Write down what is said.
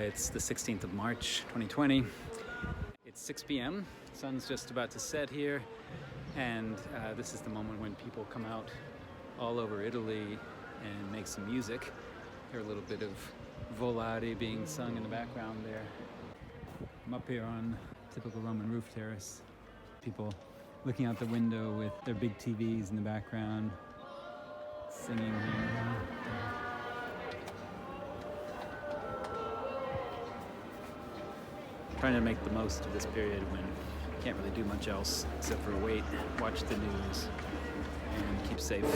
It's the 16th of March, 2020. It's 6 p.m. Sun's just about to set here, and this is the moment when people come out all over Italy and make some music. Hear a little bit of Volare being sung in the background there. I'm up here on typical Roman roof terrace. People looking out the window with their big TVs in the background, singing here. Trying to make the most of this period when you can't really do much else except for wait, watch the news, and keep safe.